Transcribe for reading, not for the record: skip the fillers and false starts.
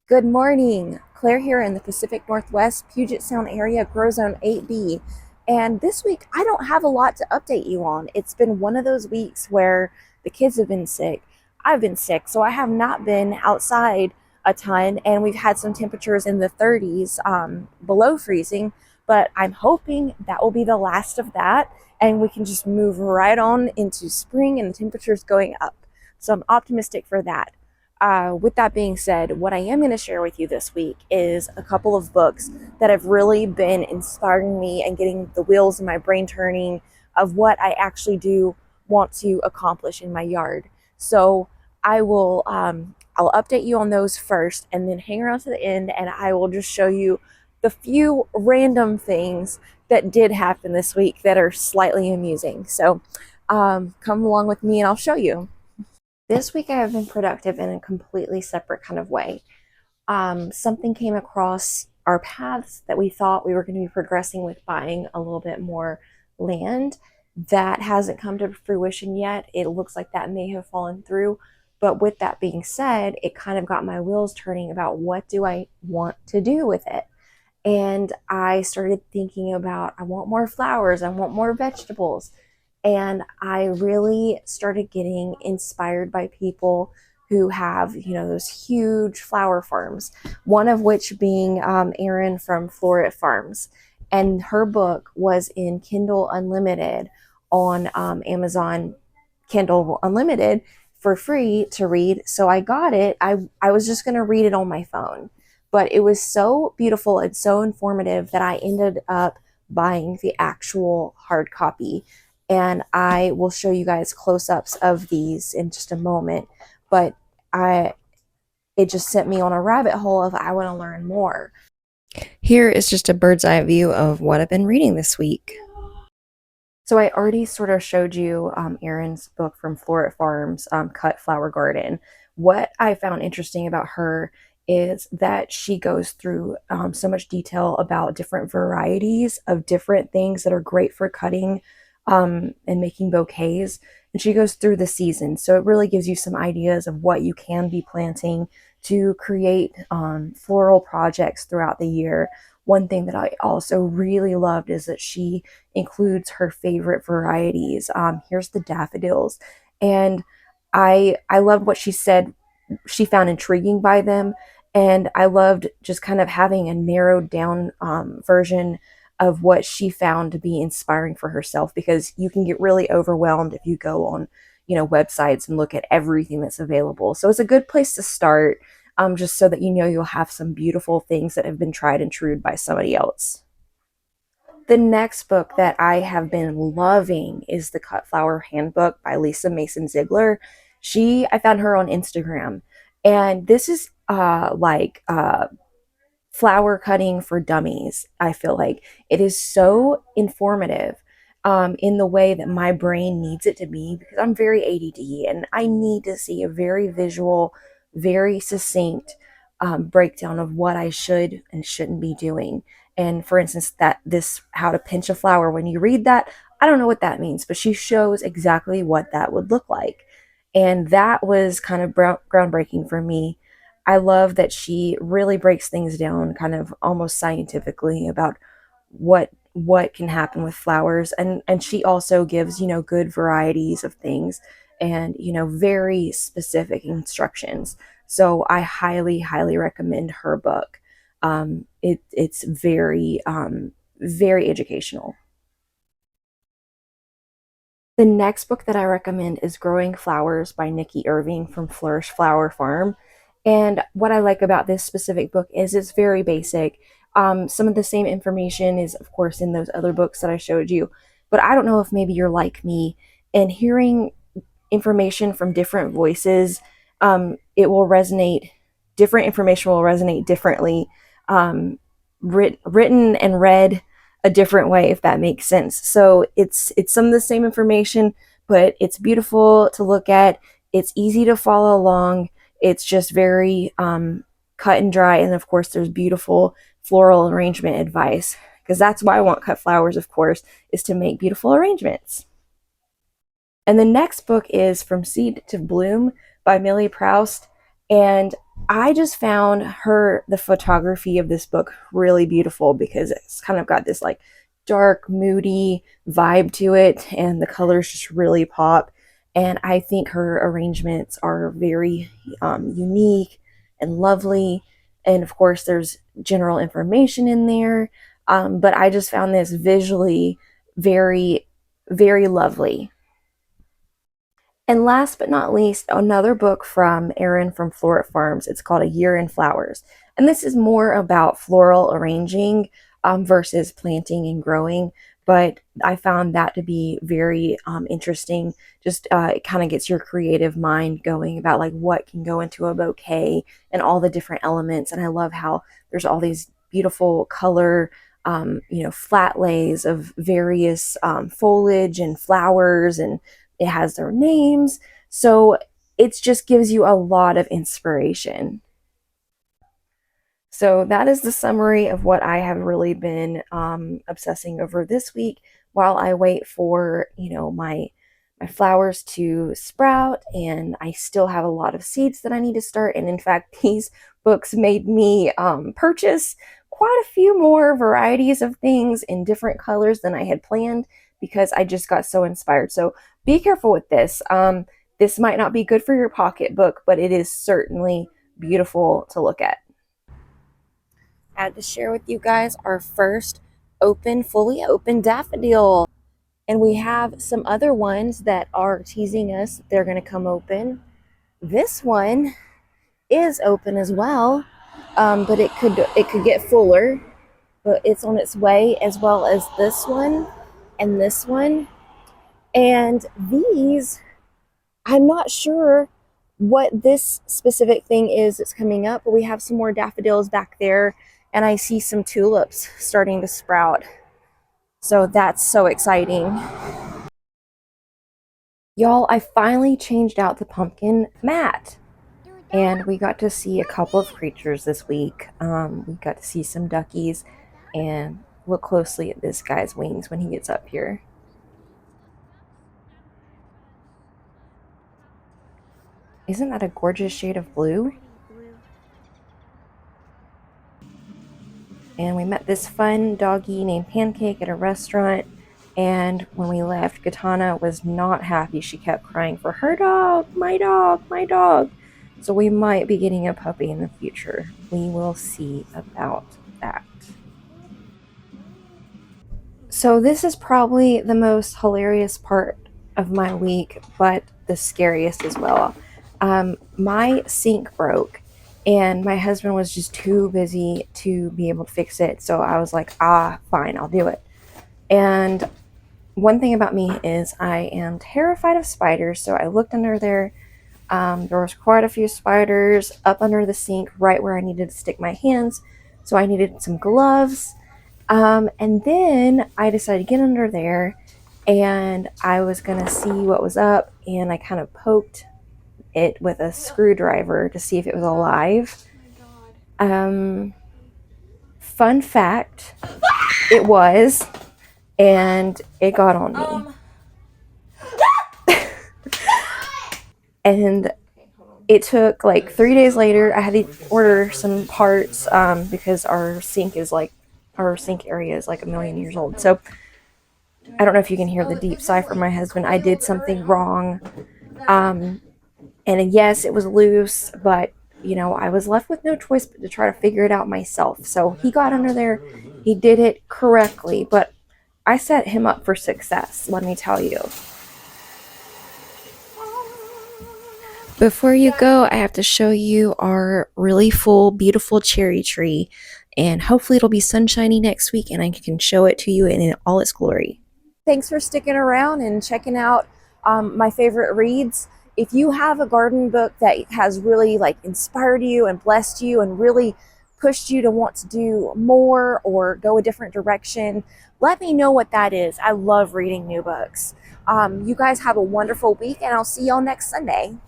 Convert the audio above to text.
Good morning. Claire here in the Pacific Northwest, Puget Sound area, Grow Zone 8B. And this week, I don't have a lot to update you on. It's been one of those weeks where the kids have been sick. I've been sick, so I have not been outside a ton, and we've had some temperatures in the 30s, below freezing. But I'm hoping that will be the last of that, and we can just move right on into spring and the temperatures going up. So I'm optimistic for that. With that being said, what I am going to share with you this week is a couple of books that have really been inspiring me and getting the wheels in my brain turning of what I actually do want to accomplish in my yard. So I'll update you on those first, and then hang around to the end, and I will just show you the few random things that did happen this week that are slightly amusing. So come along with me, and I'll show you. This week I have been productive in a completely separate kind of way. Something came across our paths that we thought we were going to be progressing with buying a little bit more land. That hasn't come to fruition yet. It looks like that may have fallen through. But with that being said, it kind of got my wheels turning about what do I want to do with it. And I started thinking about, I want more flowers, I want more vegetables. And I really started getting inspired by people who have, those huge flower farms, one of which being Erin from Floret Farms. And her book was in Kindle Unlimited on Amazon Kindle Unlimited for free to read. So I got it. I was just going to read it on my phone, but it was so beautiful and so informative that I ended up buying the actual hard copy. And I will show you guys close-ups of these in just a moment. But it just sent me on a rabbit hole of I want to learn more. Here is just a bird's eye view of what I've been reading this week. So I already sort of showed you Erin's book from Floret Farms, Cut Flower Garden. What I found interesting about her is that she goes through so much detail about different varieties of different things that are great for cutting and making bouquets. And she goes through the seasons. So it really gives you some ideas of what you can be planting to create floral projects throughout the year. One thing that I also really loved is that she includes her favorite varieties. Here's the daffodils. And I loved what she said she found intriguing by them. And I loved just kind of having a narrowed down version of what she found to be inspiring for herself, because you can get really overwhelmed if you go on, websites and look at everything that's available. So it's a good place to start, just so that you'll have some beautiful things that have been tried and true by somebody else. The next book that I have been loving is the Cut Flower Handbook by Lisa Mason Ziegler. I found her on Instagram, and this is flower cutting for dummies. I feel like it is so informative in the way that my brain needs it to be, because I'm very ADD and I need to see a very visual, very succinct breakdown of what I should and shouldn't be doing. And for instance, how to pinch a flower, when you read that, I don't know what that means, but she shows exactly what that would look like. And that was kind of groundbreaking for me. I love that she really breaks things down kind of almost scientifically about what can happen with flowers, and she also gives, good varieties of things, and, very specific instructions. So I highly recommend her book. It's very educational. The next book that I recommend is Growing Flowers by Niki Irving from Flourish Flower Farm. And what I like about this specific book is it's very basic. Some of the same information is, of course, in those other books that I showed you. But I don't know if maybe you're like me, and hearing information from different voices, it will resonate. Different information will resonate differently, written and read a different way, if that makes sense. So it's some of the same information, but it's beautiful to look at. It's easy to follow along. It's just very cut and dry. And of course, there's beautiful floral arrangement advice, because that's why I want cut flowers, of course, is to make beautiful arrangements. And the next book is From Seed to Bloom by Milli Proust. And I just found the photography of this book really beautiful because it's kind of got this like dark, moody vibe to it, and the colors just really pop. And I think her arrangements are very unique and lovely. And of course, there's general information in there. But I just found this visually very, very lovely. And last but not least, another book from Erin from Floret Farms. It's called A Year in Flowers. And this is more about floral arranging versus planting and growing. But I found that to be very interesting. Just it kind of gets your creative mind going about like what can go into a bouquet and all the different elements. And I love how there's all these beautiful color, flat lays of various foliage and flowers, and it has their names. So it just gives you a lot of inspiration. So that is the summary of what I have really been obsessing over this week while I wait for, my flowers to sprout, and I still have a lot of seeds that I need to start. And in fact, these books made me purchase quite a few more varieties of things in different colors than I had planned because I just got so inspired. So be careful with this. This might not be good for your pocketbook, but it is certainly beautiful to look at. I had to share with you guys our first fully open daffodil. And we have some other ones that are teasing us that they're going to come open. This one is open as well, but it could get fuller. But it's on its way, as well as this one and this one. And these, I'm not sure what this specific thing is that's coming up, but we have some more daffodils back there, and I see some tulips starting to sprout. So that's so exciting. Y'all, I finally changed out the pumpkin mat, and we got to see a couple of creatures this week. We got to see some duckies, and look closely at this guy's wings when he gets up here. Isn't that a gorgeous shade of blue? And we met this fun doggy named Pancake at a restaurant. And when we left, Katana was not happy. She kept crying for her dog, my dog, my dog. So we might be getting a puppy in the future. We will see about that. So this is probably the most hilarious part of my week, but the scariest as well. My sink broke, and my husband was just too busy to be able to fix it. So I was like, fine, I'll do it. And one thing about me is I am terrified of spiders. So I looked under there. There was quite a few spiders up under the sink, right where I needed to stick my hands. So I needed some gloves. And then I decided to get under there, and I was going to see what was up. And I kind of poked it with a screwdriver to see if it was alive. Fun fact, it was, and it got on me. And it took like 3 days later. I had to order some parts because our sink area is like 1,000,000 years old. So I don't know if you can hear the deep sigh from my husband. I did something wrong. And yes, it was loose, but I was left with no choice but to try to figure it out myself. So he got under there. He did it correctly, but I set him up for success, let me tell you. Before you go, I have to show you our really full, beautiful cherry tree, and hopefully it'll be sunshiny next week and I can show it to you in all its glory. Thanks for sticking around and checking out my favorite reads. If you have a garden book that has really inspired you and blessed you and really pushed you to want to do more or go a different direction, let me know what that is. I love reading new books. You guys have a wonderful week, and I'll see y'all next Sunday.